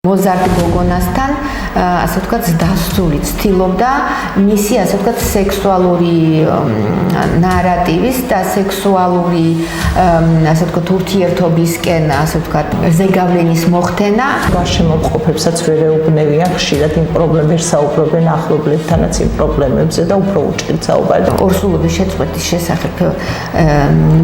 მოზარდ გოგონასთან ასე ვთქვათ დასწული ცდილობდა მისი ასე ვთქვათ სექსუალური ნარატივის და სექსუალური ასე ვთქვათ ურთიერთობისკენ ასე ვთქვათ ზეგავლენის მოხდენა გარშემოყოფებსაც ვერ ეუბნებიან ხშირად იმ პრობლემებს საუბრობენ ახლობლებთანაც იმ პრობლემებზე და უფრო უჭირთ საუბარი ორსულობის შეწყვეტის შესახებ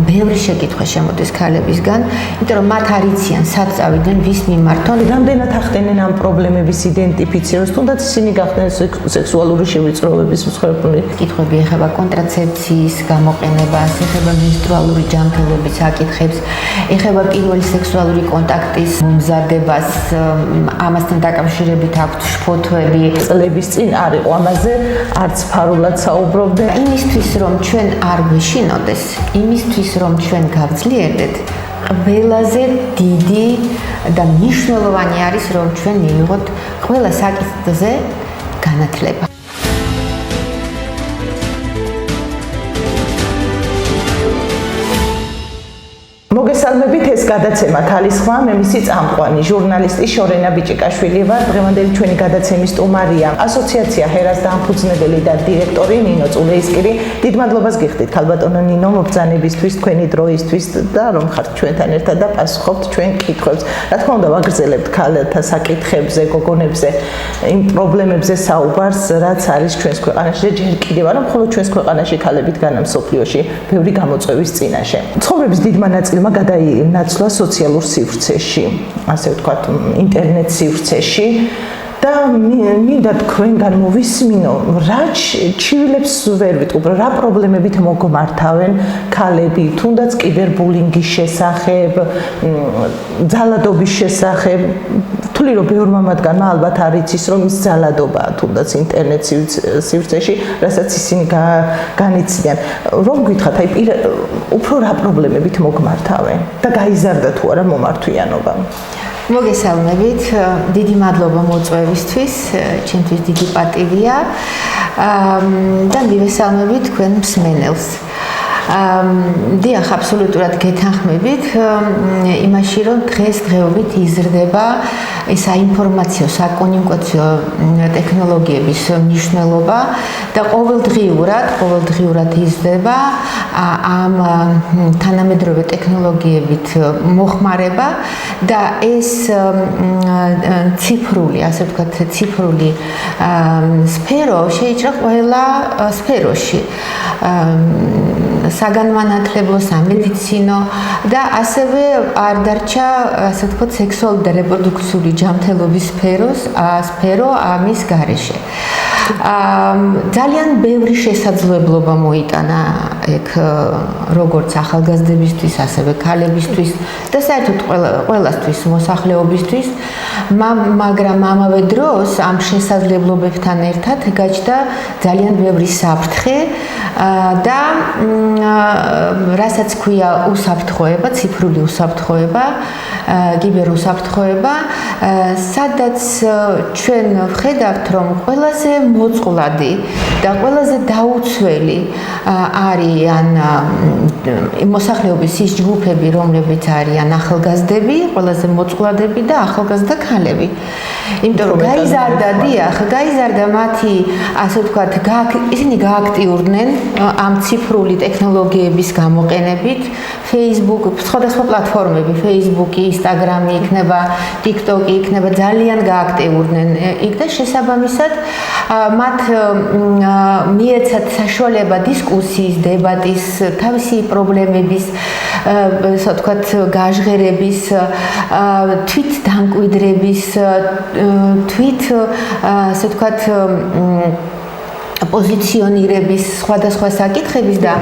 ბევრი შეკითხვა შემოდის ქალებისგან იმიტომ რომ მათ არ იციან სად წავიდნენ ვის მიმართონ რამდენად ახდენენ ამ პრობლემების იდენტიფიცირებას თუნდაც ისინი გახდნენ სექსუალური შევიწროების მსხვერპლი კითხვები ეხება კონტრაცეფციის გამოყენებას ეხება მენსტრუალური ჯანმრთელობის საკითხებს ეხება პირველი სექსუალური კონტაქტის მომზადებას ამასთან დაკავშირებით აქვთ შფოთვები წლების წინ არ იყო ამაზე არც ფარულად საუბრობდნენ იმისთვის რომ ჩვენ არ გვეშინოდეს იმისთვის რომ ჩვენ გავძლიერდეთ ყველაზე დიდი და მნიშვნელოვანი არის რომ ჩვენ მივიღოთ ყველა საკითხზე განათლება მოგესალმებით ეს გადაცემა თალისხმა მე მისი წამყვანი ჟურნალისტი შორენა ბიჭიკაშვილი ვარ დღევანდელი ჩვენი გადაცემის სტუმარია ასოციაცია ჰერას დამფუძნებელი და დირექტორი ნინო წულეისკირი დიდ მადლობას გიხდით ქალბატონო ნინო მობრძანებისთვის თქვენი დროისთვის და რომ ხართ ჩვენთან ერთად და პასუხობთ ჩვენ კითხვებს რა თქმა უნდა ვაგრძელებთ ქალთა საკითხებზე გოგონებზე იმ პრობლემებზე საუბარს რაც არის ჩვენს ქვეყანაში ჯერ კიდევ არა მხოლოდ ჩვენს ქვეყანაში ქალებით განა მსოფლიოში ბევრი გამოწვევის წინაშე ცხოვრების დიდმა ნაწილმა გადაინაცვლა სოციალურ სივრცეში, ასე ვთქვათ, ინტერნეტ სივრცეში და მინდა თქვენგან მოვისმინო, რა ჩივილებს ვერ ვიტყვი, რა პრობლემებით მოგმართავენ ქალები, თუნდაც კიბერბულინგის შესახებ, ძალადობის შესახებ, თვლი რომ ბევრმა მათგანმა ალბათ არ იცის, რომ ის ძალადობაა თუნდაც ინტერნეტ სივრცეში, რასაც ისინი განიცდიან. რომ გითხრათ, აი უფრო რა პრობლემებით მოგმართავენ და გაიზარდა თუ არა მომართვიანობა? მოგესალმებით, დიდი მადლობა მოწვევისთვის, ჩემთვის დიდი პატივია და მივესალმებით თქვენ მსმენელს. დიახ, აბსოლუტურად გეთანხმებით იმაში, რომ დღესდღეობით იზრდება ეს საინფორმაციო, საკომუნიკაციო ტექნოლოგიების მნიშვნელობა და ყოველდღიურად იზრდება ამ თანამედროვე ტექნოლოგიებით მოხმარება და ეს ციფრული, ასე ვთქვათ, ციფრული სფერო შეიჭრა ყველა სფეროში. საგანმანათლებლო, სამედიცინო და ასევე არ დარჩა, ასე ვთქვათ, სექსუალური და რეპროდუქციული ჯანმრთელობის სფერო ამის გარეშე. ძალიან ბევრი შესაძლებლობა მოიტანა ეგ როგორც ახალგაზრდებისთვის, ასევე ქალებისთვის და საერთოდ ყველასთვის, მოსახლეობისთვის, მაგრამ ამავე დროს ამ შესაძლებლობებთან ერთად გაჩნდა ძალიან ბევრი საფრთხე და რასაც ქვია უსაფრთხოება, ციფრული უსაფრთხოება, კიბერუსაფრთხოება, სადაც ჩვენ ვხედავთ, რომ ყველაზე მოწყვლადი და ყველაზე დაუცველი არიან მოსახლეობის ის ჯგუფები, რომლებიც არიან ახალგაზრდები, ყველაზე მოწყვლადები და ახალგაზრდა ქალები. იმიტომ რომ გაიზარდა მათი, ასე ვთქვათ, ისინი გააქტიურდნენ ამ ციფრული ტექნოლოგიების გამოყენებით, Facebook, სხვადასხვა პლატფორმები, Facebook-ი, Instagram-ი იქნება, TikTok-ი იქნება, ძალიან გააქტიურდნენ იქ და შესაბამისად მათ მიეცათ საშუალება დისკუსიის, დებატის, თავისი პრობლემების, ასე ვთქვათ, გაჟღერების, თვით დამკვიდრების, თვით, ასე ვთქვათ, პოზიციონირების სხვადასხვა საკითხების და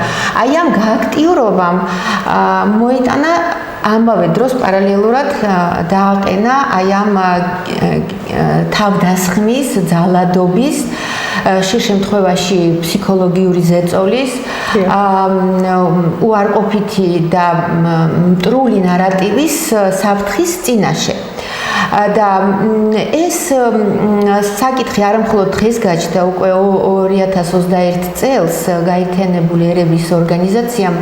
აი ამ გააქტიურობამ მოიტანა ამავე დროს პარალელურად დააყენა აი ამ თავდასხმის, ძალადობის, ხშირ შემთხვევაში ფსიქოლოგიური ზეწოლის, უარყოფითი და მტრული ნარატივის საფრთხის წინაშე. და ეს საკითხი არა მხოლოდ დღეს გაჩნდა, უკვე 2021 წელს გაერთიანებული ერების ორგანიზაციამ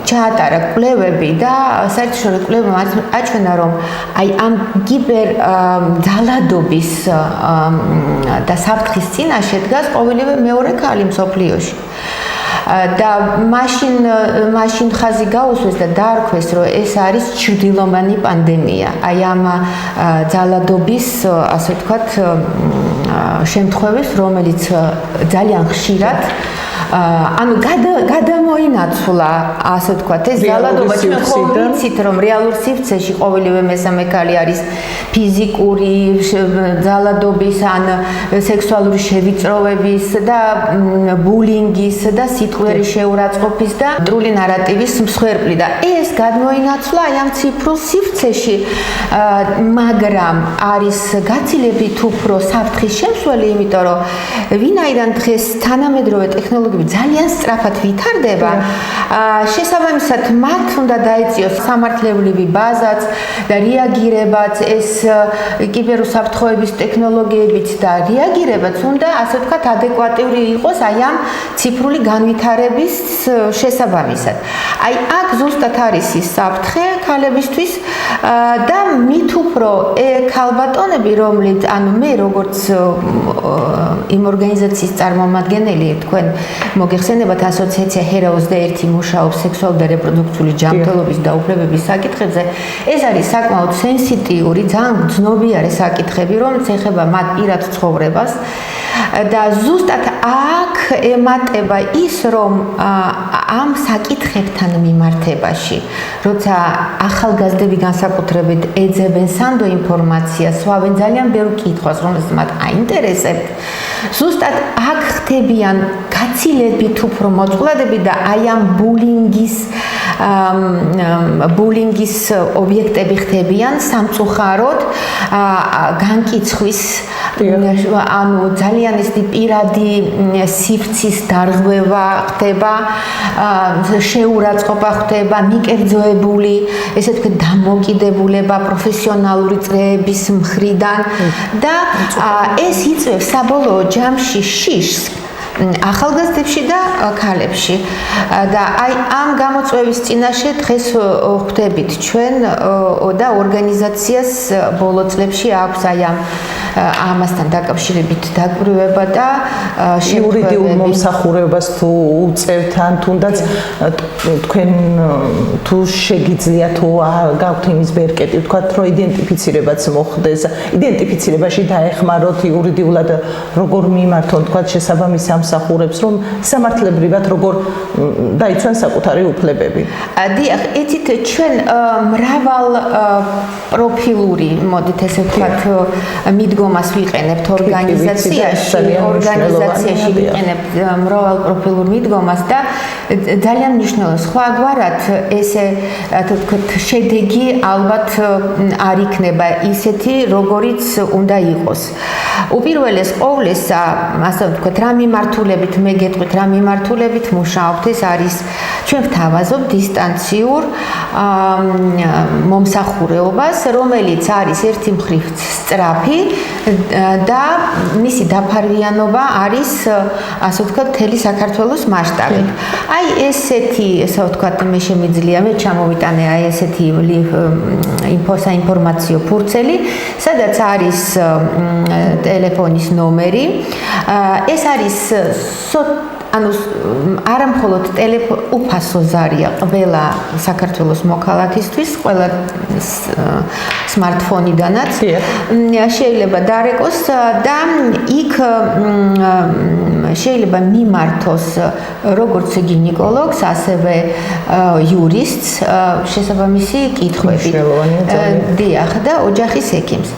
ჩაატარა კვლევები და საერთაშორისო კვლევებმა აჩვენა, რომ აი ამ გიბერ ძალადობის და საფრთხის წინაშე დგას ყოველივე მეორე ქალი მსოფლიოში. და მაშინ ხაზი გაუსვეს და დაარქვეს, რომ ეს არის ჩრდილოვანი პანდემია. აი ამ ძალადობის, ასე ვთქვათ, შემთხვევის, რომელიც ძალიან ხშირად ანუ გადამოინაცვლა, ასე ვთქვათ, ეს ძალადობა ჩვენ ხო ვიცით, რომ რეალურ სივრცეში ყოველივე მესამე ქალი არის ფიზიკური ძალადობის ან სექსუალური შევიწროვების და ბულინგის და სიტყვიერი შეურაცხყოფის და მტრული ნარატივის მსხვერპლი და ეს გადმოინაცვლა აი ამ ციფრულ სივრცეში, მაგრამ არის გაცილებით უფრო საფრთხის შემცველი, იმიტომ რომ ვინაიდან დღეს თანამედროვე ტექნოლოგიები ძალიან სწრაფად ვითარდება, შესაბამისად მათ უნდა დაეწიოს სამართლებრივი ბაზაც და რეაგირებაც ეს კიბერუსაფრთხოების ტექნოლოგიებით და რეაგირებაც უნდა, ასე ვთქვათ, ადეკვატური იყოს აი ამ ციფრული განვითარების შესაბამისად. აი აქ ზუსტად არის ის საფრთხე ქალებისთვის და მით უფრო ქალბატონები, რომლით ანუ მე როგორც იმ ორგანიზაციის წარმომადგენელი, თქვენ მოგეხსენებათ ასოციაცია HERA 21 მუშაობს სექსუალური და რეპროდუქციული ჯანმრთელობის და უფლებების საკითხებზე. ეს არის საკმაოდ სენსიტიური, ძალიან ძნობიარე საკითხები, რომელიც ეხება მათ პირად ცხოვრებას და ზუსტად აქ ემატება ის, რომ ამ საკითხებთან მიმართებაში, როცა ახალგაზრდები განსაკუთრებით ეძებენ სანდო ინფორმაციას, სვავენ ძალიან ბევრ კითხვას, რომელსაც მათ აინტერესებთ, ზუსტად აქ ხდებიან გაცილებით უფრო მოწყვლადები და აი ამ ბულინგის ობიექტები ხდებიან სამწუხაროდ განკიცხვის ანუ ძალიან ის პირადი სივრცის დარღვევა ხდება, შეურაცხყოფა ხდება, მიკერძოებული, ესე ვთქვათ, დამოკიდებულება პროფესიონალური წრეების მხრიდან და ეს იწვევს საბოლოო ჯამში შიშს ახალგაზრდებში და ქალებში და აი ამ გამოწვევის წინაშე დღეს ხვდებით ჩვენ და ორგანიზაციას ბოლო წლებში აქვს აი ამასთან დაკავშირებით დაკვირვება და იურიდიულ მომსახურებას თუ უწევთ ან თუნდაც თქვენ თუ შეგიძლია თუ გაქვთ იმის ბერკეტი ვთქვათ რომ იდენტიფიცირებაც მოხდეს იდენტიფიცირებაში დაეხმაროთ იურიდიულად როგორ მიმართონ ვთქვათ შესაბამის სამსახურებს რომ სამართლებრივად როგორ დაიცვან საკუთარი უფლებები. დიახ, იცით ჩვენ მრავალ პროფილური, მოდით ესე ვთქვათ, მიდგომას ვიყენებთ ორგანიზაციაში ვიყენებთ მრავალ პროფილურ მიდგომას და ძალიან მნიშვნელოვანია. სხვაგვარად ესე ვთქვათ შედეგი ალბათ არ იქნება ისეთი, როგორიც უნდა იყოს. უპირველეს ყოვლისა, ასე ვთქვათ, რა მიმართულებით მე გეტყვით, რა მიმართულებით მუშაობთ, ეს არის ჩვენ ვთავაზობთ დისტანციურ მომსახურებას, რომელიც არის ერთი მხრივ სწრაფი და მისი დაფარვიანობა არის, ასე ვთქვათ, მთელი საქართველოს მასშტაბით. აი ესეთი, ასე ვთქვათ, მე შემიძლია მე ჩამოვიტანე აი ესეთი საინფორმაციო ფურცელი, სადაც არის ტელეფონის ნომერი. ეს არის ანუ არა მხოლოდ უფასო ზარია ყველა საქართველოს მოქალაქისთვის, ყველა სმარტფონიდანაც შეიძლება დარეკოს და იქ შეიძლება მიმართოს როგორც გინეკოლოგს, ასევე იურისტს შესაბამისი კითხვები. დიახ, და ოჯახის ექიმს.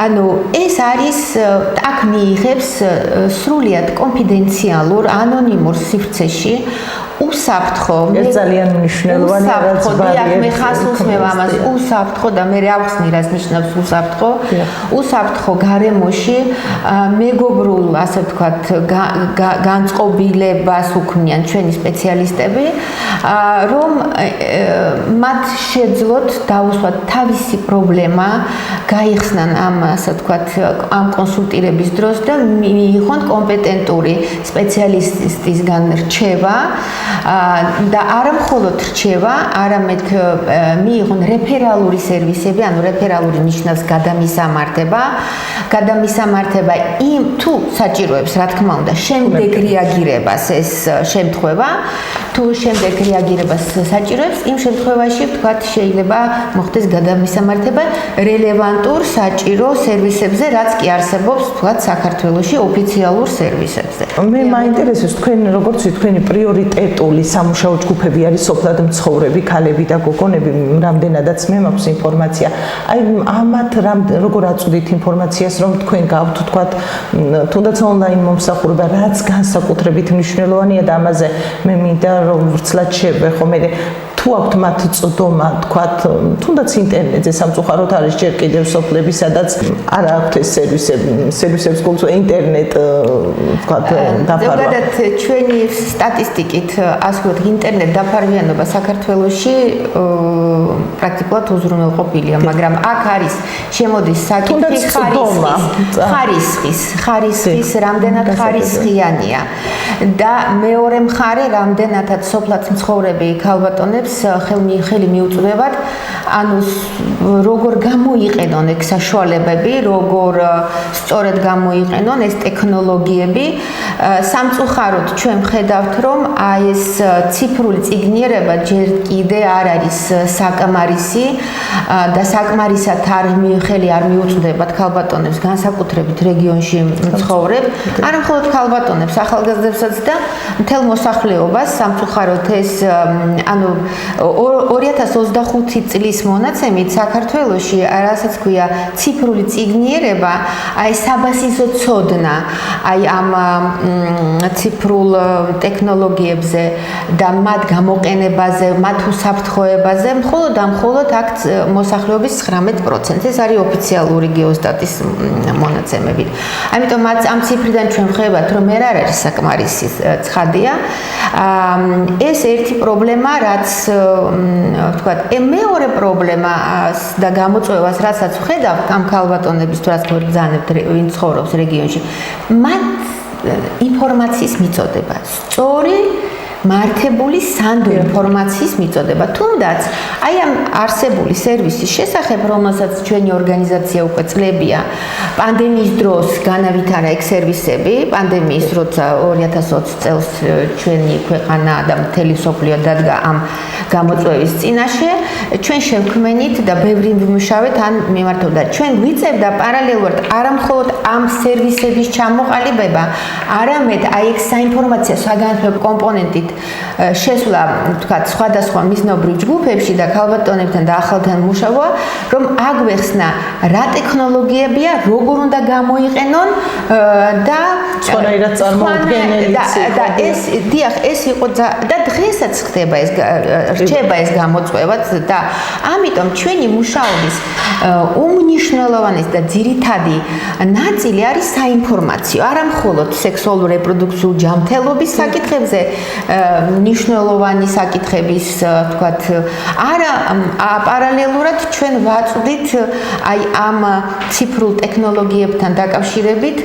ანუ ეს არის აქ მიიღებს სრულიად კონფიდენციალურ ანონიმურ სივრცეში უსაფრთხო ეს ძალიან მნიშვნელოვანი რაც ბარიერი მე ხასულს მე ამას უსაფრთხო და მე ავხსნი რას ნიშნავს უსაფრთხო უსაფრთხო გარემოში მეგობრულ ასე ვთქვათ განწყობილებას უქმნიან ჩვენი სპეციალისტები რომ მათ შეძლოთ დაუსვათ თავისი პრობლემა გაიხსნან ამ ასე ვთქვათ ამ კონსულტირების დროს და მიიღონ კომპეტენტური სპეციალისტისგან რჩევა და არა მხოლოდ რჩევა, არამედ მიიღონ რეფერალური სერვისები, ანუ რეფერალური ნიშნავს გადამისამართება იმ თუ საჭიროებს, რა თქმა უნდა, შემდეგ რეაგირებას ეს შემთხვევა, თუ შემდეგ რეაგირებას საჭიროებს, იმ შემთხვევაში ვთქვათ შეიძლება მოხდეს გადამისამართება რელევანტურ საჭირო სერვისებზე, რაც კი არსებობს ვთქვათ საქართველოში ოფიციალურ სერვისებზე. მე მაინტერესებს თქვენ როგორც თქვენი პრიორიტეტული სამუშაო ჯგუფები არის სოფლად მცხოვრები ქალები და გოგონები, რამდენადაც მე მაქვს ინფორმაცია. აი ამათ როგორ აწვდით ინფორმაციას, რომ თქვენ გავთ ვთქვათ თუნდაც ონლაინ მომსახურება, რაც განსაკუთრებით მნიშვნელოვანია და ამაზე მე მინდა რომ ვრცლად შევეხო მე თუ აქვთ მათ წოდომა, თქვათ, თუნდაც ინტერნეტზე სამწუხაროდ არის ჯერ კიდევ სოფლები, სადაც არ აქვთ ეს სერვისებს გულწრფელად ინტერნეტ, თქვათ, დაფარვა. ზოგადად ჩვენი სტატისტიკით, ასე ვთქვათ, ინტერნეტ დაფარვიანობა საქართველოში პრაქტიკულად უზრუნველყოფილია, მაგრამ აქ არის შემოდის საკითხი ხარისხის, რამდენად ხარისხიანია და მეორე მხარე, რამდენადაც სოფლად მცხოვრები ქალბატონებს ხელი მიუწვდევად, ანუ როგორ გამოიყენონ ეს საშუალებები, როგორ სწორედ გამოიყენონ ეს ტექნოლოგიები. სამწუხაროდ ჩვენ ხედავთ, რომ აი ეს ციფრული წიგნიერება ჯერ კიდე არ არის საკმარისი და საკმარისად ხელი არ მიუწვდებათ ქალბატონებს, განსაკუთრებით რეგიონში მცხოვრებ, არა მხოლოდ ქალბატონებს, ახალგაზრდებსაც და მთელ მოსახლეობას. სამწუხაროდ ეს ანუ 2025 წლის მონაცემით საქართველოში, რასაც ქვია ციფრული წიგნიერება, აი საბაზისო ცოდნა, აი ამ ციფრულ ტექნოლოგიებზე და მათ გამოყენებაზე, მათ უსაფრთხოებაზე, მხოლოდ აქ მოსახლეობის 19%. ეს არის ოფიციალური გეოსტატის მონაცემებით. ამიტომ ამ ციფრიდან ჩვენ ვხედავთ, რომ არ არის საკმარისი ცხადია. ეს ერთი პრობლემა, რაც ვთქვათ, მეორე პრობლემა და გამოწვევას, რასაც ვხედავთ ამ ქალბატონების თუ რაც გვერდზანებთ, ვინ ცხოვრობს რეგიონში, მათ ინფორმაციის მიწოდება, სწორი მართებული სანდო ინფორმაციის მიწოდება. თუნდაც აი ამ არსებული სერვისის შესახებ, რომელსაც ჩვენი ორგანიზაცია უკვე წლებია, პანდემიის დროს განავითარა ეგ სერვისები, პანდემიის როცა 2020 წელს ჩვენი ქვეყანა და მთელი სოფლიო დადგა ამ გამოწვევის წინაშე, ჩვენ შევქმნით და ბევრი ვიმუშავეთ ან მიმართოთ. ჩვენ ვიწევდა პარალელურად არა მხოლოდ ამ სერვისების ჩამოყალიბება, არამედ აი ეგ საინფორმაციო საგანმანათლებლო კომპონენტით შესვლა, ვთქვათ, სხვადასხვა მიზნობრივ ჯგუფებში და ქალბატონებთან და ახალგაზრდთან მუშაობა, რომ აგვეხსნა რა ტექნოლოგიებია, როგორ უნდა გამოიყენონ და სხვანაირად წარმოუდგენელი და ეს იყო და დღესაც ხდება რჩება ეს გამოწვევაც და ამიტომ ჩვენი მუშაობის უმნიშვნელოვანესი და ძირითადი ნაწილი არის საინფორმაციო, არა მხოლოდ სექსუალურ რეპროდუქციულ ჯანმრთელობის საკითხებზე, ნიშნულოვანი საკითხების, ვთქვათ, არა პარალელურად ჩვენ ვაწვდით აი ამ ციფრულ ტექნოლოგიებთან დაკავშირებით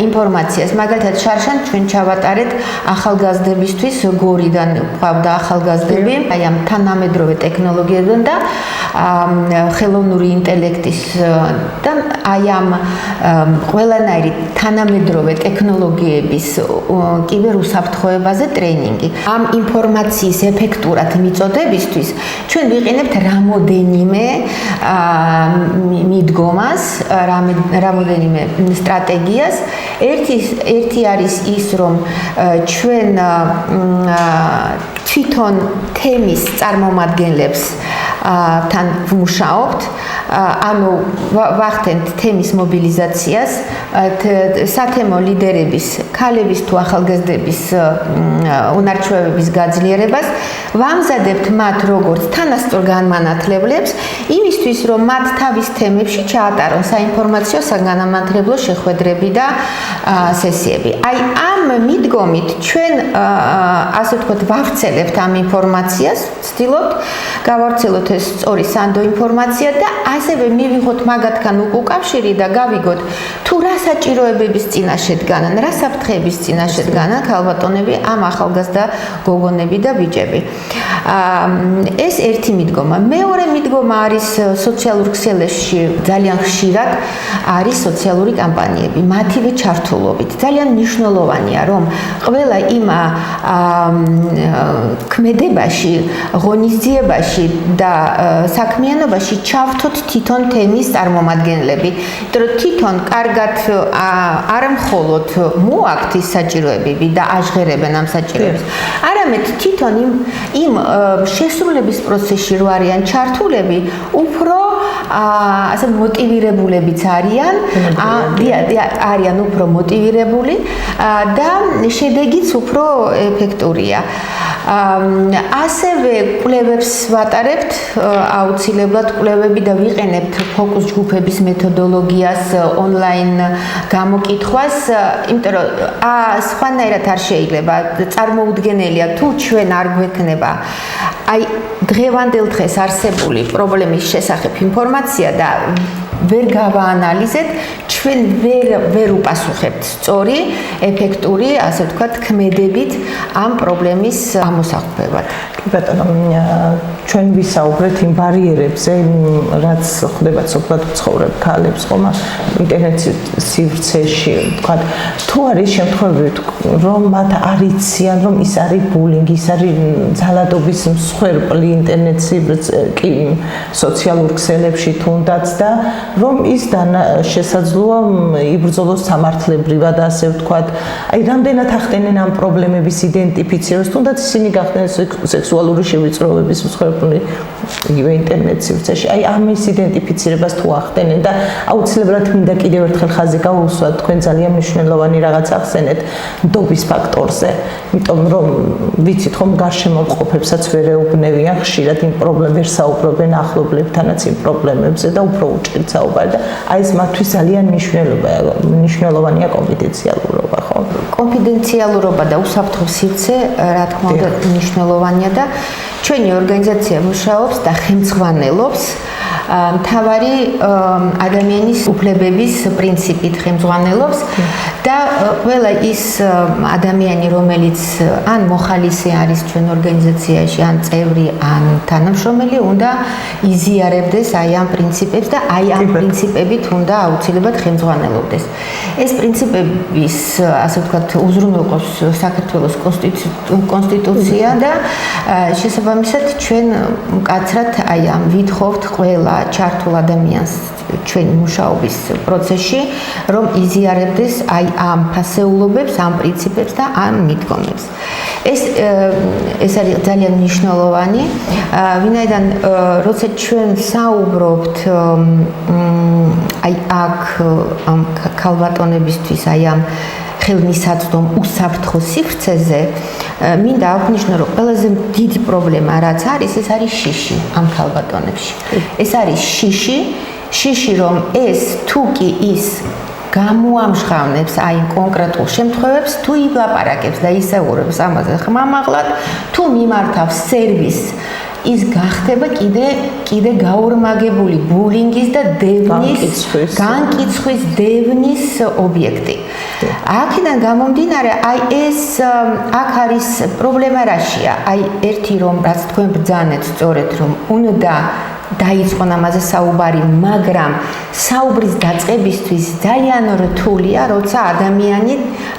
ინფორმაციას. მაგალითად, შარშან ჩვენ ჩავატარეთ ახალგაზრდებისთვის გორიდან ყავდა ახალგაზრდები, აი ამ თანამედროვე ტექნოლოგიებთან და ხელოვნური ინტელექტის და აი ამ ყველანაირი თანამედროვე ტექნოლოგიების კიბერუსაფრთხოებაზე ტრეინინგი. ამ ინფორმაციის ეფექტურად მიწოდებისთვის ჩვენ ვიყენებთ რამოდენიმე მიდგომას, რამოდენიმე სტრატეგიას. ერთი არის ის, რომ ჩვენ თვითონ თემის წარმომადგენლებს თან ვმუშაობთ, ანუ ვახდენთ თემის მობილიზაციას, სათემო ლიდერების, ქალების თუ ახალგაზრდების უნარჩვევების გაძლიერებას, ვამზადებთ მათ როგორც თანასწორ განმანათლებლებს, იმისთვის, რომ მათ თავის თემებში ჩაატარონ საინფორმაციო საგანმანათლებლო შეხვედრები და სესიები. აი ამ მიდგომით ჩვენ ასე ვთქვათ, ვავრცელებთ ამ ინფორმაციას, ვცდილობთ გავავრცელოთ ეს სწორი სანდო ინფორმაცია და ასევე მივიღოთ მაგათგან უკავშირი და გავიგოთ თუ რა საჭიროებების წინაშე დგანან, რა საფრთხეების წინაშე დგანან ქალბატონები, ამ ახალგაზრდა გოგონები და ბიჭები. ეს ერთი მიდგომა. მეორე მიდგომა არის სოციალურ ქსელებში ძალიან ხშირად არის სოციალური კამპანიები, მათივე ჩართულობით. ძალიან მნიშვნელოვანია, რომ ყველა იმ ქმედებაში, ღონისძიებაში და საქმიანობაში ჩავთოთ თვითონ თემის წარმომადგენლები. იმიტომ რომ თვითონ კარგად არ მხოლოდ მოაქვთ ის საჭიროებები და აჟღერებენ ამ საჭიროებებს, არამედ თვითონ იმ შესრულების პროცესში რო არიან ჩართულები, უფრო ასე მოტივირებულებიც არიან, არიან უფრო მოტივირებული და შედეგიც უფრო ეფექტურია. ასევე კვლევებს ვატარებთ, აუცილებლად კვლევები და ვიყენებთ ფოკუს ჯგუფების მეთოდოლოგიას, ონლაინ გამოკითხვას, იმიტომ რომ სხვანაირად არ შეიძლება, წარმოუდგენელია თუ ჩვენ არ გვექნება აი დღევანდელ დღეს არსებული პრობლემის შესახებ ინფორმაცია და ვერ გავაანალიზეთ, ჩვენ ვერ უპასუხებთ სწორი, ეფექტური, ასე ვთქვათ, ქმედებით ამ პრობლემის ამოსახვევად. ბატონო, ჩვენ ვისაუბრეთ იმ ბარიერებზე, რაც ხდება სოფლად ცხოვრებ ქალებს, ხომ, ინტერნეტ სივრცეში, ვთქვათ, თუ არის შემთხვევები, რომ მათ არ იციან, რომ ის არის ბულინგი, ის არის ძალადობის მსხვერპლი ინტერნეტ სივრცეში, სოციალურ ქსელებში თუნდაც და რომ ის შესაძლოა იბრძოლოს სამართლებრივად, ასე ვთქვათ, აი რამდენად ახდენენ ამ პრობლემების იდენტიფიცირებას, თუნდაც ისინი გახდნენ სექსუალური შევიწროების მსხვერპლი იგივე ინტერნეტ სივრცეში. აი ამის იდენტიფიცირებას თუ ახდენენ და აუცილებლად მინდა კიდევ ერთხელ ხაზი გავუსვათ, თქვენ ძალიან მნიშვნელოვანი რაღაც ახსენეთ ნდობის ფაქტორზე, იმიტომ რომ ვიცით ხომ გარშემო მყოფებსაც ვერ ეუბნევიან ხშირად იმ პრობლემებს, საუბრობენ ახლობლებთანაც იმ პრობლემებზე და უფრო უჭირთ საუბარი და აი ეს მათთვის ძალიან მნიშვნელოვანია კონფიდენციალურობა, ხო? კონფიდენციალურობა და უსაფრთხო სივრცე, რა თქმა უნდა, მნიშვნელოვანია და ჩვენი ორგანიზაცია მუშაობს და ხელმძღვანელობს მთავარი ადამიანის უფლებების პრინციპით ხელმძღვანელობს და ყველა ის ადამიანი, რომელიც ან მოხალისე არის ჩვენ ორგანიზაციაში, ან წევრი, ან თანამშრომელი, უნდა იზიარებდეს აი ამ პრინციპებს და აი ამ პრინციპებით უნდა აუცილებლად ხელმძღვანელობდეს. ეს პრინციპების, ასე ვთქვათ, უზრუნველყოფს საქართველოს კონსტიტუცია და შესაბამისად ჩვენ მკაცრად აი ამ ვითხოვთ ყველა ჩართულ ადამიანს ჩვენი მუშაობის პროცესში, რომ იზიარებდეს აი ამ ფასეულობებს, ამ პრინციპებს და ამ მიდგომებს. ეს არის ძალიან მნიშვნელოვანი, ვინაიდან როცა ჩვენ საუბრობთ აი აქ ამ ქალბატონებისთვის აი ამ ხელმისაწვდომ უსაფრთხო სივრცეზე, მინდა აღნიშნო, რომ ყველაზე დიდი პრობლემა რაც არის, ეს არის შიში ამ ქალბატონებში. ეს არის შიში, რომ ეს თუ კი ის გამოამჟღავნებს აი კონკრეტულ შემთხვევებს, თუ ილაპარაკებს და ისაუბრებს ამაზე ხმამაღლად, თუ მიმართავს სერვისს, ის გახდება კიდე გაორმაგებული ბულინგის და განკიცხვის დევნის ობიექტი. აქედან გამომდინარე, აი ეს აქ არის პრობლემა რაშია? აი ერთი რომ რაც თქვენ ბრძანეთ სწორედ, რომ უნდა დაიწყონ ამაზე საუბარი, მაგრამ საუბრის დაწყებისთვის ძალიან რთულია, როცა ადამიანი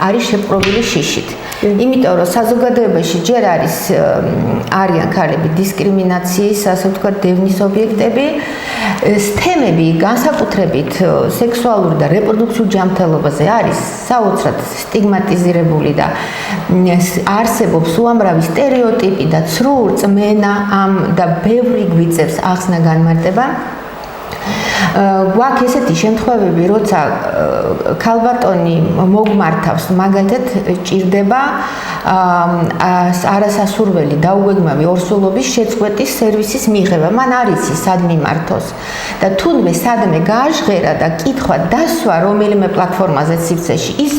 არის შეპყრობილი შიშით. იმიტომ რომ საზოგადოებაში ჯერ არიან ქალები დისკრიმინაციის, ასე ვთქვათ, დევნის ობიექტები, თემები განსაკუთრებით სექსუალური და რეპროდუქციული ჯანმრთელობაზე არის საოცრად სტიგმატიზირებული და არსებობს უამრავი სტერეოტიპი და ცრუ რწმენა და ბევრი გვიწევს ახსნა განმარტება. გვაქვს ესეთი შემთხვევები, როცა ქალბატონი მოგმართავს, მაგალითად ჭირდება არასასურველი დაუგეგმავი ორსულობის შეწყვეტის სერვისის მიღება. მან არ იცის სად მიმართოს და თუნდაც სადმე გააჟღერა და კითხვა დასვა რომელიმე პლატფორმაზე სივრცეში, ის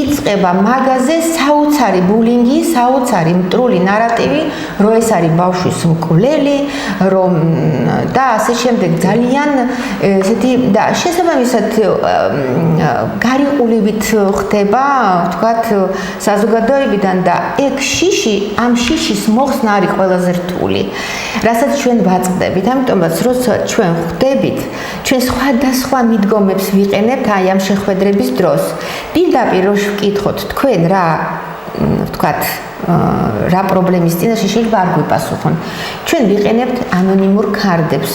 იწყება მაგაზე საოცარი ბულინგი, საოცარი მტრული ნარატივი, რომ ეს არის ბავშვის მკვლელი, რომ და ასე შემდეგ ძალიან ესეთი და შესაბამისად გარიყულივით ხდება, ვთქვათ, საზოგადოებიდან და ეგ ამ შიშის მოხსნა არის ყველაზე რთული, რასაც ჩვენ ვაწყდებით. ამიტომაც როცა ჩვენ ხვდებით, ჩვენ სხვადასხვა მიდგომებს ვიყენებთ აი ამ შეხვედრების დროს. პირდაპირ რო ვკითხოთ თქვენ რა პრობლემის წინაშე შეიძლება არ გვიპასუხონ. ჩვენ ვიყენებთ ანონიმურ კარდებს.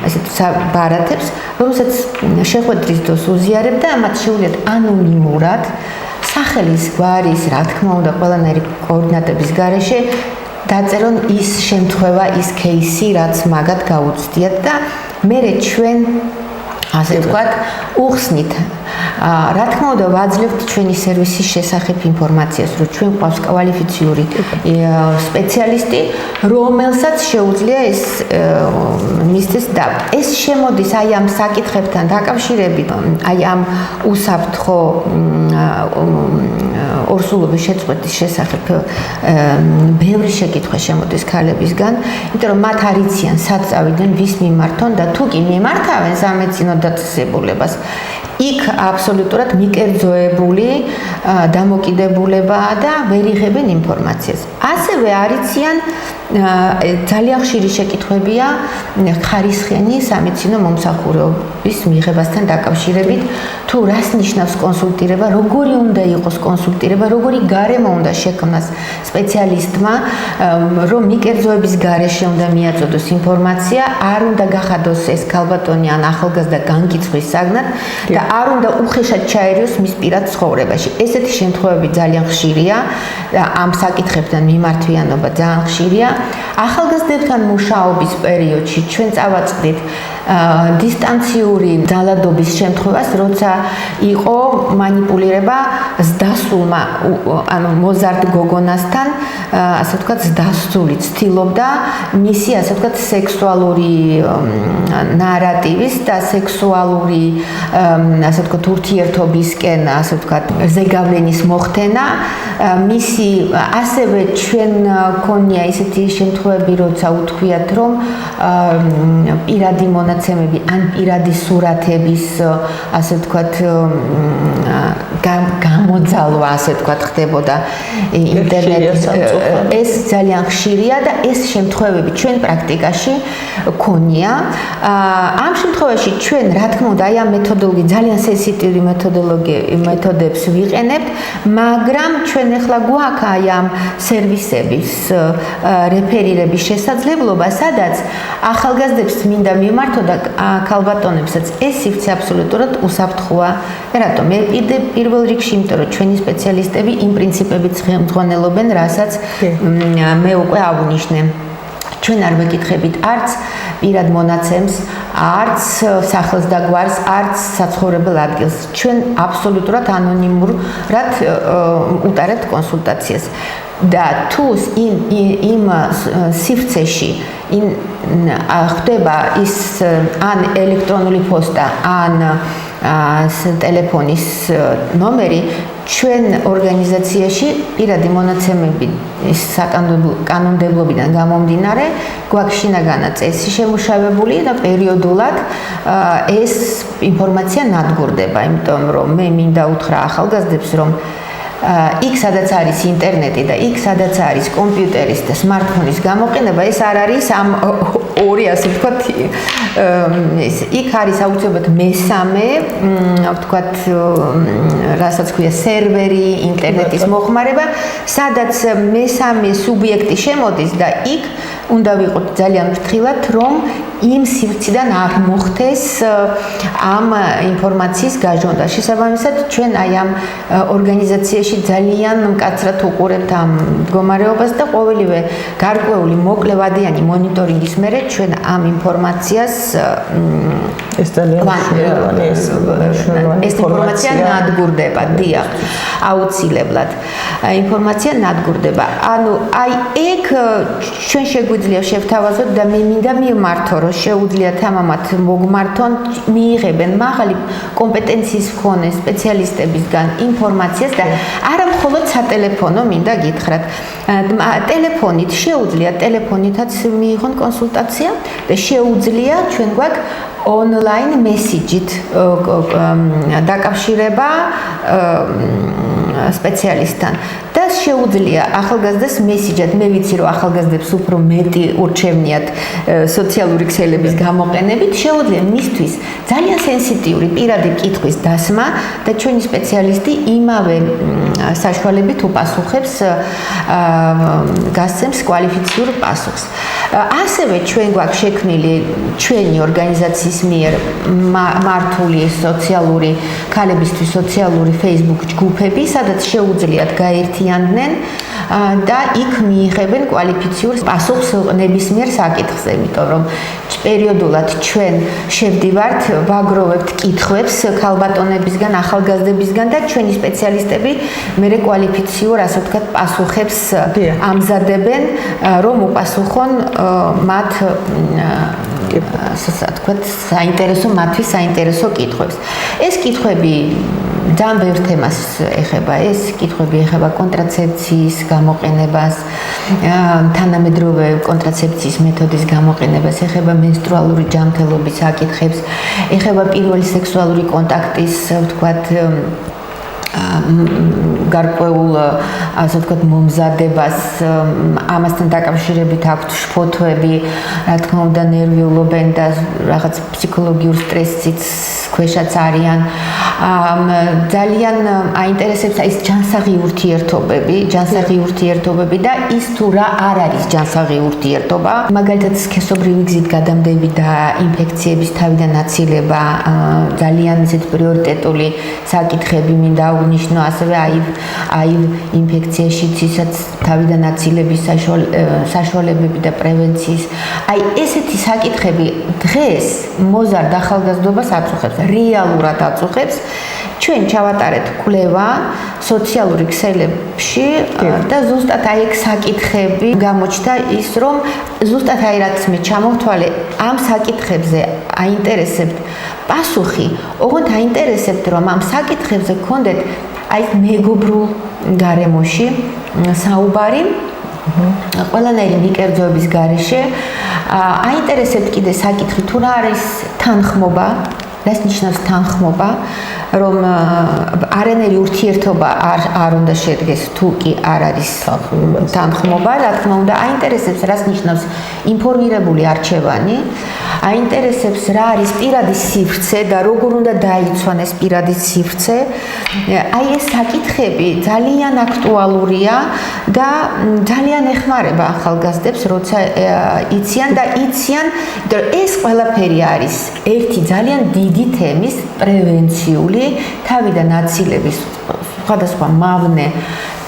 ესეთ ბარათებს, რომელსაც შეხვედრის დროს უზიარებ და მათ შეუძლიათ ანონიმურად სახელის გვარის, რა თქმა უნდა, ყველანაირი კოორდინატების გარეშე დაწერონ ის შემთხვევა, ის кейსი, რაც მაგათ გაუცდიათ და მერე ჩვენ ასე ვთქვათ, უხსნით. რა თქმა უნდა, ვაძლევთ ჩვენი სერვისის შესახებ ინფორმაციას, რომ ჩვენ გვყავს კვალიფიციური სპეციალისტი, რომელსაც შეუძლია ეს მისცეს და ეს შემოდის აი ამ საკითხებთან დაკავშირებით, აი ამ უსაფრთხო ორსულობის შეწყვეტის შესახებ ბევრი შეკითხვა შემოდის ქალებისგან, იმიტომ რომ მათ არ იციან სად წავიდნენ, ვის მიმართონ და თუ კი მიმართავენ სამედიცინო დაწესებულებას, იქ აბსოლუტურად მიკერძოებული დამოკიდებულებაა და ვერ იღებენ ინფორმაციას. ასევე არიციან ძალიან ხშირი შეკითხვებია ხარისხიანი სამედიცინო მომსახურების მიღებასთან დაკავშირებით, თუ რას ნიშნავს კონსულტირება, როგორი უნდა იყოს კონსულტირება, როგორი გარემო უნდა შექმნას სპეციალისტმა, რომ მიკერძოების გარეშე უნდა მიაწოდოს ინფორმაცია, არ უნდა გახადოს ეს ქალბატონი ან ახალგაზრდა განგიცხვის საგნად და არ უნდა უხეშად ჩაერიოს მის პირად ცხოვრებაში. ესეთი შემთხვევები ძალიან ხშირია და ამ საკითხებთან მიმართვიანობა ძალიან ხშირია. ახალგაზრდებთან მუშაობის პერიოდში ჩვენ წავაწყდით დისტანციური ძალადობის შემთხვევას, როცა იყო манипулირება ზდასულმა, ანუ მოზარდ გოგონასთან, ასე ვთქვათ, ზდასული ცდილობდა მისი, ასე ვთქვათ, სექსუალური ნარატივის და სექსუალური, ასე ვთქვათ, ურთიერთობისკენ, ასე ვთქვათ, ზეგავლენის მოხდენა. მისი ასევე ჩვენ გქონია ისეთი შემთხვევები, როცა უთქვიათ, რომ პირადი მონაცემები ან პირადი სურათების, ასე ვთქვათ, გამოძალვა, ასე ვთქვათ, ხდებოდა ინტერნეტში. ეს ძალიან ხშირია და ეს შემთხვევები ჩვენ პრაქტიკაში გქონია. ამ შემთხვევაში ჩვენ, რა თქმა უნდა, აი ამ ძალიან სენსიტივი მეთოდებს ვიყენებთ, მაგრამ ჩვენ ახლა გვაქვს აი ამ სერვისების რეფერირების შესაძლებლობა, სადაც ახალგაზრდებს მინდა მიმართო და ქალბატონებსაც ეს სივრცე აბსოლუტურად უსაფრთხოა. რატომ? პირველ რიგში, იმიტომ რომ ჩვენი სპეციალისტები იმ პრინციპებით ხელმძღვანელობენ, რასაც მე უკვე ავუნიშნე. ჩვენ არ მეკითხებით არც პირად მონაცემს, არც სახელს და გვარს, არც საცხოვრებელ ადგილს. ჩვენ აბსოლუტურად ანონიმურად უტარებთ კონსულტაციას. და თუ იმ სივრცეში ხდება ის ან ელექტრონული პოსტა, ან ტელეფონის ნომერი, ჩვენ ორგანიზაციაში პირადი მონაცემები საკანონმდებლობიდან გამომდინარე გვაქვს შინაგანა წესი შემუშავებული და პერიოდულად ეს ინფორმაცია ნადგურდება, იმიტომ რომ მე მინდა უთხრა ახალგაზრდებს, რომ იქ სადაც არის ინტერნეტი და იქ სადაც არის კომპიუტერის და სმარტფონის გამოყენება, ეს არ არის ამ ორი, ასე ვთქვათ, იქ არის აუცილებლად მესამე, ვთქვათ, რასაც ქვია სერვერი, ინტერნეტის მოხმარება, სადაც მესამე სუბიექტი შემოდის და იქ უნდა ვიყოთ ძალიან ფრთხილად, რომ იმ სივრციდან არ მოხდეს ამ ინფორმაციის გაჟონდა. შესაბამისად, ჩვენ აი ამ ორგანიზაციაში ძალიან მკაცრად უყურებთ ამ მდგომარეობას და ყოველივე გარკვეული მოკლევადიანი მონიტორინგის მერე ჩვენ ამ ინფორმაციას ეს ძალიან მნიშვნელოვანია ეს ინფორმაცია ნადგურდება, დიახ, აუცილებლად. ინფორმაცია ნადგურდება. ანუ აი ეგ ჩვენ შეგვიძლია შევთავაზოთ და მე მინდა მივმართო, რომ შეუძლიათ ამამად მოგმართონ, მიიღებენ მაღალი კომპეტენციის მქონე სპეციალისტებისგან ინფორმაციას და არა მხოლოდ სატელეფონო მინდა გითხრათ. ტელეფონით შეუძლია, ტელეფონითაც მიიღონ კონსულტაცია და შეუძლია ჩვენ გვაქვს ონლაინ მესიჯით დაკავშირება სპეციალისტთან და შეუძლია ახალგაზრდას მესიჯად, მე ვიცი რომ ახალგაზრდებს უფრო მეტი ურჩევნიათ სოციალური ქსელების გამოყენებით, შეუძლია მისთვის ძალიან სენსიტიური პირადი კითხვის დასმა და ჩვენი სპეციალისტი იმავე საშუალებით უპასუხებს გასცემს კვალიფიციურ პასუხს. ასევე ჩვენ გვაქვს შექმნილი ჩვენი ორგანიზაციის მიერ მართული სოციალური ქალებისთვის სოციალური Facebook ჯგუფები, სადაც შეუძლიათ გაერთიანდნენ და იქ მიიღებენ კვალიფიციურ პასუხს ნებისმიერ საკითხზე, იმიტომ რომ პერიოდულად ჩვენ შევდივართ, ვაგროვებთ კითხვებს ქალბატონებისგან, ახალგაზრდებისგან და ჩვენი სპეციალისტები მერე კვალიფიციურ, ასე ვთქვათ, პასუხებს ამზადებენ, რომ უპასუხონ მათ საინტერესო მათთვის საინტერესო კითხვებს. ეს კითხვები ძალიან ბევრ თემას ეხება. ეს კითხვები ეხება კონტრაცეფციის გამოყენებას, თანამედროვე კონტრაცეფციის მეთოდის გამოყენებას, ეხება მენსტრუალური ჯანმრთელობის საკითხებს, ეხება პირველი სექსუალური კონტაქტის, ვთქვათ, გარკვეულ, ასე ვთქვათ, მომზადებას, ამასთან დაკავშირებით აქვთ შფოთვები, რა თქმა უნდა, ნერვიულობენ და რაღაც ფსიქოლოგიურ სტრესიც ქვეშაც არიან. ძალიან აინტერესებს ის ჯანსაღი ურთიერთობები და ის თუ რა არ არის ჯანსაღი ურთიერთობა. მაგალითად, სქესობრივი გზით გადამდები და ინფექციების თავიდან აცილება ძალიან ისეთ პრიორიტეტული საკითხები მინდა აღნიშნო, ასევე აივ ინფექციაში ცისაც თავიდან აცილების საშუალებები და პრევენციის. აი ესეთი საკითხები დღეს მოზარდ ახალგაზრდობას აწუხებს, რეალურად აწუხებს. ჩვენ ჩავატარეთ კვლევა სოციალური ქსელებში და ზუსტად აი ეგ საკითხები გამოჩნდა ის, რომ ზუსტად აი რაც მე ჩამოვთვალე, ამ საკითხებზე აინტერესებთ პასუხი, ოღონდ აინტერესებთ, რომ ამ საკითხებზე გქონდეთ აი მეგობრულ გარემოში საუბარი, ყველანაირი მიკერძოების გარეშე, აინტერესებთ კიდე საკითხი, თუ რა არის თანხმობა, რას ნიშნავს თანხმობა, რომ არანაირი ურთიერთობა არ უნდა შედგეს, თუ კი არ არის თანხმობა, რა თქმა უნდა, აინტერესებს რას ნიშნავს ინფორმირებული არჩევანი, აინტერესებს რა არის პირადი სივრცე და როგორ უნდა დაიცვან ეს პირადი სივრცე. აი ეს საკითხები ძალიან აქტუალურია და ძალიან ეხმარება ახალგაზრდებს, როცა იციან, რომ ეს ყველაფერი არის ერთი ძალიან დიდი თემის პრევენციული თავიდან აცილების სხვადასხვა მავნე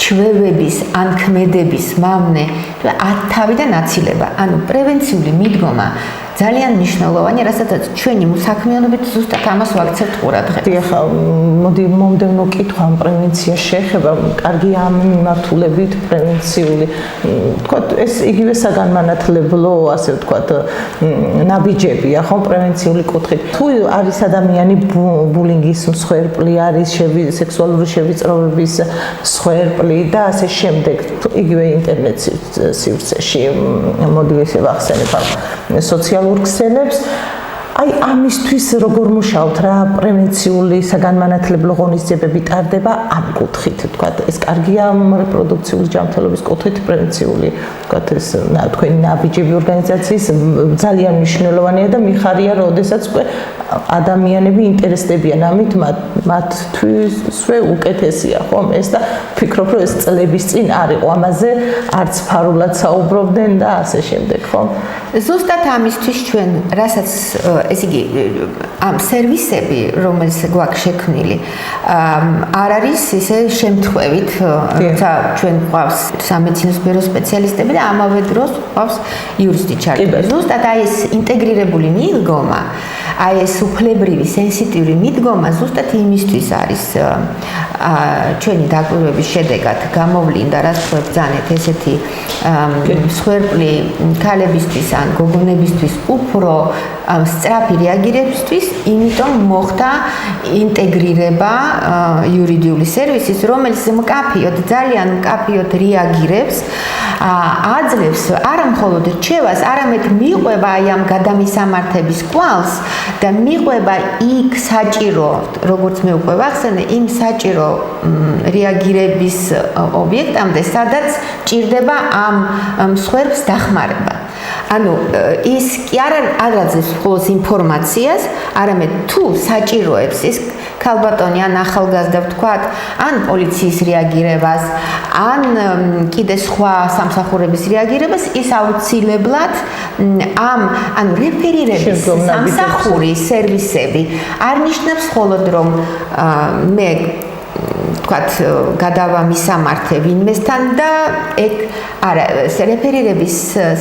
ჩვევების ან ქმედების მავნე თავიდან აცილება. ანუ პრევენციული მიდგომა ძალიან მნიშვნელოვანია, რასაც ჩვენი საქმიანობით ზუსტად ამას ვაქცევთ ყურადღებას. ეხლა მოდი მომდევნო კითხვა ამ პრევენციას შეეხება, კარგი ამ მიმართულებით პრევენციული, თქვათ, ეს იგივე საგანმანათლებლო, ასე ვთქვათ, ნაბიჯებია, ხო, პრევენციული კუთხით. თუ არის ადამიანი ბულინგის მსხვერპლი, არის სექსუალური შევიწროების მსხვერპლი და ასე შემდეგ, იგივე ინტერნეტ სივრცეში, მოდი ესე ვახსენებ სოციალურ ქსელებს, აი ამისთვის როგორ მუშაობთ რა პრევენციული საგანმანათლებლო ღონისძიებები ტარდება ამ კუთხით თქვა ეს კარგია რეპროდუქციული ჯანმრთელობის კუთხით პრევენციული თქვა ეს თქვენი ნაბიჯები ორგანიზაციის ძალიან მნიშვნელოვანია და მიხარია როდესაც უკვე ადამიანები ინტერესდებიან ამით მათთვისვე უკეთესია ხომ ეს და ვფიქრობ რომ ეს წლების წინ არ იყო ამაზე არც ფარულად საუბრობდნენ და ასე შემდეგ ხომ ზუსტად ამისთვის ჩვენ რასაც ეს იგი ამ სერვისები რომელიც გვაქვს შექმნილი არ არის ისე შემთხვევით თუმცა ჩვენ გვყავს სამედიცინო სფეროს სპეციალისტები და ამავე დროს გვყავს იურისტი ჩართული ზუსტად აი ეს ინტეგრირებული მიდგომა აი ეს უფლებრივი სენსიტიური მიდგომა ზუსტად იმისთვის არის ჩვენი დაკვირვების შედეგად გამოვლინდა რაც გვებძანეთ ესეთი მსხვერპლი ქალებისთვის ან გოგონებისთვის უფრო სწრაფი რეაგირებისთვის იმიტომ მოხდა ინტეგრირება იურიდიული სერვისის რომელიც ძალიან მკაფიოდ რეაგირებს აძლევს არა მხოლოდ რჩევას არამედ მიყვება აი ამ გადამისამართების კვალს და მიყვება იქ საჭირო როგორც მე უკვე ვახსენე იმ საჭირო რეაგირების ობიექტამდე სადაც ჭირდება ამ მსხვერპლს დახმარება ანუ ის კი არ აძლევს მხოლოდ ინფორმაციას არამედ თუ საჭიროებს ის ქალბატონი ან ახალგაზრდა ვთქვათ ან პოლიციის რეაგირებას ან კიდე სხვა სამსახურების რეაგირებას ის აუცილებლად ანუ რეფერირების სამსახური სერვისები არ ნიშნავს მხოლოდ რომ მე ვთქვათ გადავა მისამართე ვინმესთან და ეგ არა რეფერირების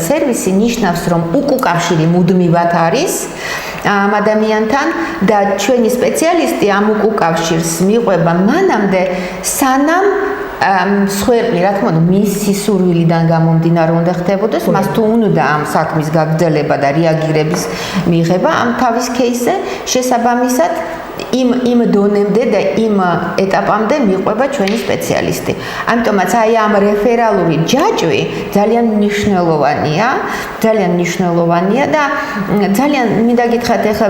სერვისი ნიშნავს რომ უკავშირი მუდმივად არის ამ ადამიანთან და ჩვენი სპეციალისტი ამ უკავშირს მიყვება მანამდე სანამ მსხვერპლი რა თქმა უნდა მისი სურვილიდან გამომდინარე უნდა ხდებოდეს მას თუ უნდა ამ საქმის გაგრძელება და რეაგირების მიღება ამ თავის кейსზე შესაბამისად იმ დონემდე და იმ ეტაპამდე მიყვება ჩვენი სპეციალისტი. ამიტომაც აი ამ რეფერალური ჯაჭვი ძალიან მნიშვნელოვანია და ძალიან მინდა გითხრათ ახლა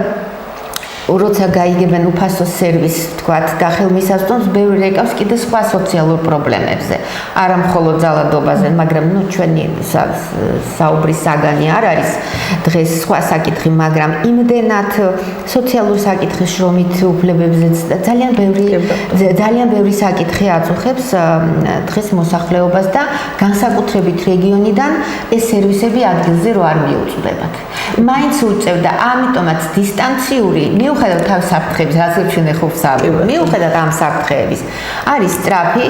როცა გაიგებენ უფასო სერვისს თქვათ და ხელმისაწვდომს ბევრი რეკავს კიდე სხვა სოციალურ პრობლემებზე არა მხოლოდ ძალადობაზე მაგრამ ჩვენი საუბრის საგანი არ არის დღეს სხვა საკითხი მაგრამ იმდენად სოციალურ საკითხის შრომით უფლებებზეც ძალიან ბევრი საკითხი აწუხებს დღეს მოსახლეობას და განსაკუთრებით რეგიონიდან ეს სერვისები ადგილზე რო არ მიუწვდებათ მაინც უწევდა ამიტომაც დისტანციური მიუხედავად თავის საფრთხების რასაც ჩვენ ხო ვსაუბრობთ მიუხედავად ამ საფრთხეების არის სწრაფი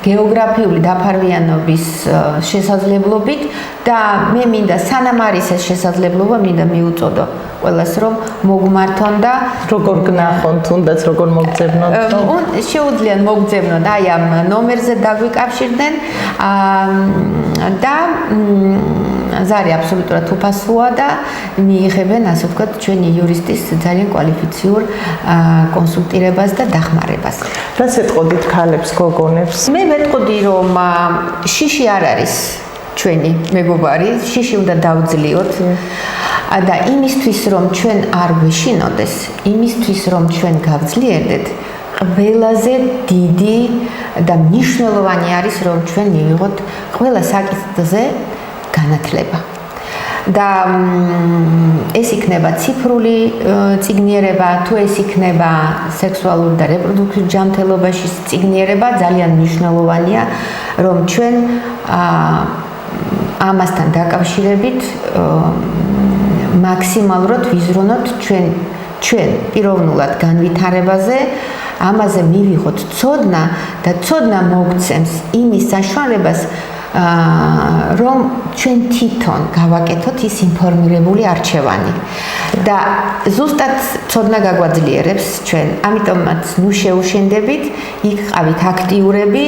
გეოგრაფიული დაფარვიანობის შესაძლებლობით და მე მინდა სანამ არის ეს შესაძლებლობა მინდა მიუწოდო ყველას რომ მოგმართონ და როგორ გნახონ თუნდაც როგორ მოგძებნონ შეუძლიათ მოგძებნონ აი ამ ნომერზე დაგვიკავშირდნენ და ზარი აბსოლუტურად უფასოა და მიიღებენ ასე ვთქვათ ჩვენი იურისტის ძალიან კვალიფიციურ კონსულტირებას და დახმარებას. რას ეტყოდით ქალებს, გოგონებს? მე ვეტყოდი რომ შიში არ არის ჩვენი მეგობარი, შიში უნდა დავძლიოთ. და იმისთვის რომ ჩვენ არ გვეშინოდეს, იმისთვის რომ ჩვენ გავძლიერდეთ, ყველაზე დიდი და მნიშვნელოვანი არის რომ ჩვენ მივიღოთ ყველა საკითხზე განათლება. და ეს იქნება ციფრული წიგნიერება, თუ ეს იქნება სექსუალურ და რეპროდუქციულ ჯანმრთელობაში წიგნიერება, ძალიან მნიშვნელოვანია, რომ ჩვენ ამასთან დაკავშირებით მაქსიმალურად ვიზრუნოთ ჩვენ პიროვნულად განვითარებაზე, ამაზე მივიღოთ ცოდნა და ცოდნა მოგცემს იმის საშუალებას რომ ჩვენ თვითონ გავაკეთოთ ის ინფორმირებული არჩევანი და ზუსტად ცოდნა გაგვაძლიერებს ჩვენ ამიტომაც ნუ შეუშენდებით იქ ყავით აქტიურები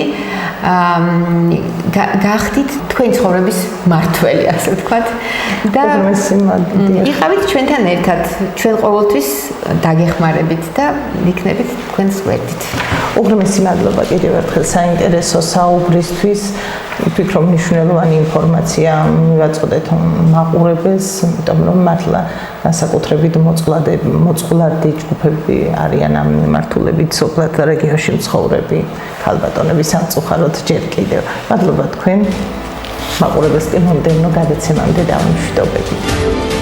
გახდით თქვენ ცხოვრების მართველი ასე ვთქვათ და იყავით ჩვენთან ერთად ჩვენ ყოველთვის დაგეხმარებით და იქნებით თქვენს გვერდით უღრმესი მადლობა კიდევ ერთხელ საინტერესო საუბრისთვის. ვფიქრობ მნიშვნელოვანი ინფორმაცია მივაწოდეთ მაყურებელს, იმიტომ რომ მართლა განსაკუთრებით მოწყვლადი ჯგუფები არიან ამ მიმართულებით სოფლად და რეგიონში მცხოვრები ქალბატონები სამწუხაროდ ჯერ კიდევ. მადლობა თქვენ მაყურებელს კი მომდევნო გადაცემამდე დავამშვიდობებით.